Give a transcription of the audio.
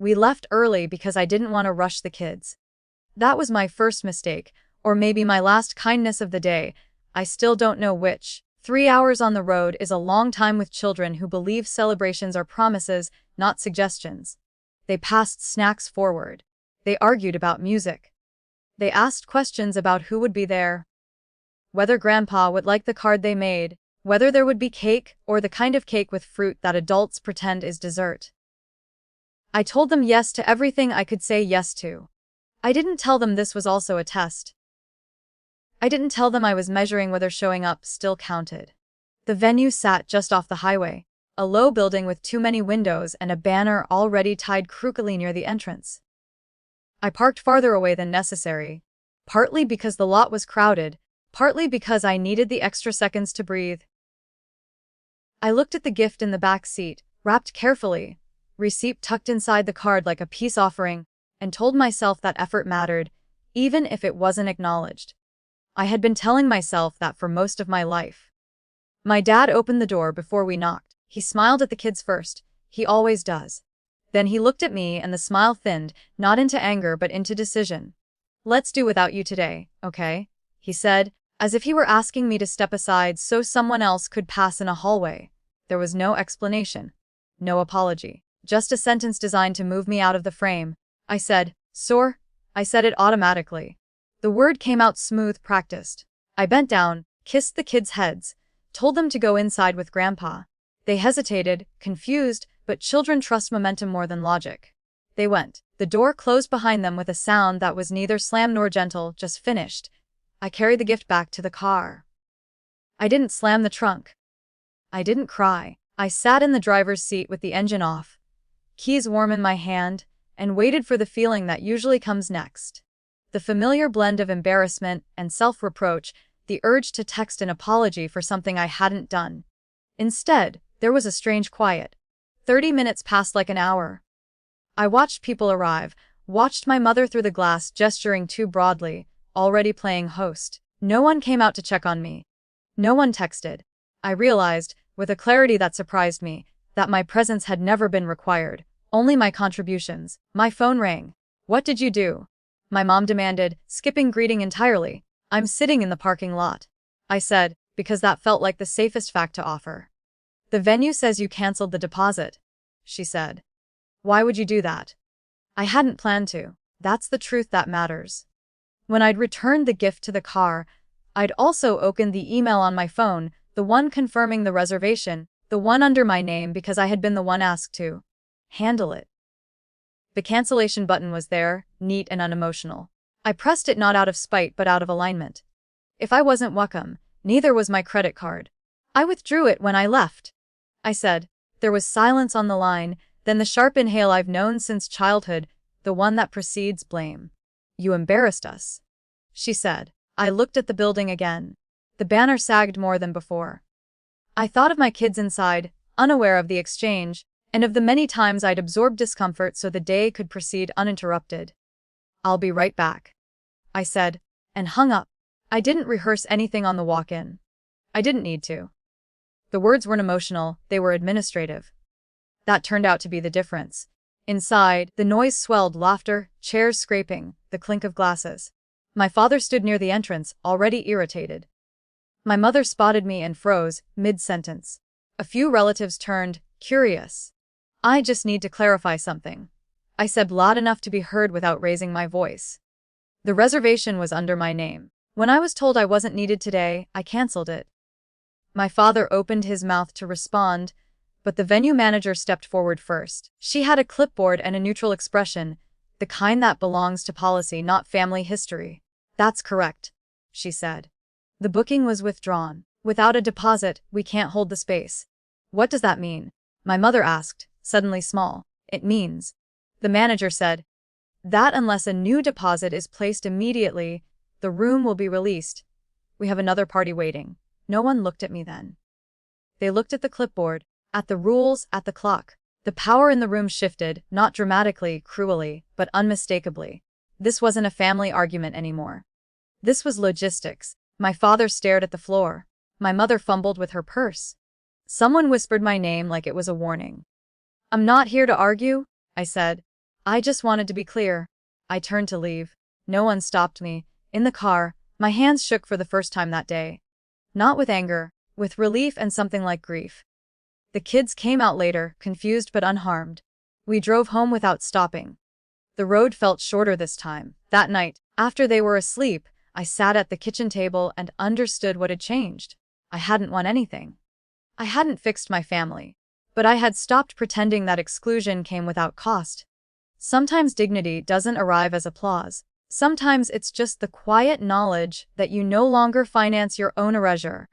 We left early because I didn't want to rush the kids. That was my first mistake, or maybe my last kindness of the day. I still don't know which. 3 hours on the road is a long time with children who believe celebrations are promises, not suggestions. They passed snacks forward. They argued about music. They asked questions about who would be there, whether Grandpa would like the card they made, whether there would be cake or the kind of cake with fruit that adults pretend is dessert. I told them yes to everything I could say yes to. I didn't tell them this was also a test. I didn't tell them I was measuring whether showing up still counted. The venue sat just off the highway, a low building with too many windows and a banner already tied crookily near the entrance. I parked farther away than necessary, partly because the lot was crowded, partly because I needed the extra seconds to breathe. I looked at the gift in the back seat, wrapped carefully, receipt tucked inside the card like a peace offering, and told myself that effort mattered, even if it wasn't acknowledged. I had been telling myself that for most of my life. My dad opened the door before we knocked. He smiled at the kids first. He always does. Then he looked at me and the smile thinned, not into anger but into decision. "Let's do without you today, okay?" he said, as if he were asking me to step aside so someone else could pass in a hallway. There was no explanation, no apology, just a sentence designed to move me out of the frame. I said, "Sir?" I said it automatically. The word came out smooth, practiced. I bent down, kissed the kids' heads, told them to go inside with Grandpa. They hesitated, confused, but children trust momentum more than logic. They went. The door closed behind them with a sound that was neither slam nor gentle, just finished. I carried the gift back to the car. I didn't slam the trunk. I didn't cry. I sat in the driver's seat with the engine off, keys warm in my hand, and waited for the feeling that usually comes next. The familiar blend of embarrassment and self-reproach, the urge to text an apology for something I hadn't done. Instead, there was a strange quiet. 30 minutes passed like an hour. I watched people arrive, watched my mother through the glass gesturing too broadly, already playing host. No one came out to check on me. No one texted. I realized, with a clarity that surprised me, that my presence had never been required, only my contributions. My phone rang. "What did you do?" my mom demanded, skipping greeting entirely. "I'm sitting in the parking lot," I said, because that felt like the safest fact to offer. "The venue says you canceled the deposit," she said. "Why would you do that?" I hadn't planned to. That's the truth that matters. When I'd returned the gift to the car, I'd also opened the email on my phone, the one confirming the reservation, the one under my name because I had been the one asked to handle it. The cancellation button was there, neat and unemotional. I pressed it not out of spite but out of alignment. If I wasn't welcome, neither was my credit card. I withdrew it when I left, I said. There was silence on the line, then the sharp inhale I've known since childhood, the one that precedes blame. "You embarrassed us," she said. I looked at the building again. The banner sagged more than before. I thought of my kids inside, unaware of the exchange, and of the many times I'd absorbed discomfort so the day could proceed uninterrupted. "I'll be right back," I said, and hung up. I didn't rehearse anything on the walk-in. I didn't need to. The words weren't emotional, they were administrative. That turned out to be the difference. Inside, the noise swelled, laughter, chairs scraping, the clink of glasses. My father stood near the entrance, already irritated. My mother spotted me and froze, mid-sentence. A few relatives turned, curious. "I just need to clarify something," I said loud enough to be heard without raising my voice. The reservation was under my name. When I was told I wasn't needed today, I canceled it. My father opened his mouth to respond, but the venue manager stepped forward first. She had a clipboard and a neutral expression, the kind that belongs to policy, not family history. "That's correct," she said. "The booking was withdrawn. Without a deposit, we can't hold the space." "What does that mean?" my mother asked, suddenly small. "It means," the manager said, "that unless a new deposit is placed immediately, the room will be released. We have another party waiting." No one looked at me then. They looked at the clipboard, at the rules, at the clock. The power in the room shifted, not dramatically, cruelly, but unmistakably. This wasn't a family argument anymore. This was logistics. My father stared at the floor. My mother fumbled with her purse. Someone whispered my name like it was a warning. "I'm not here to argue," I said. I just wanted to be clear. I turned to leave. No one stopped me. In the car, my hands shook for the first time that day. Not with anger, with relief and something like grief. The kids came out later, confused but unharmed. We drove home without stopping. The road felt shorter this time. That night, after they were asleep, I sat at the kitchen table and understood what had changed. I hadn't won anything. I hadn't fixed my family. But I had stopped pretending that exclusion came without cost. Sometimes dignity doesn't arrive as applause. Sometimes it's just the quiet knowledge that you no longer finance your own erasure.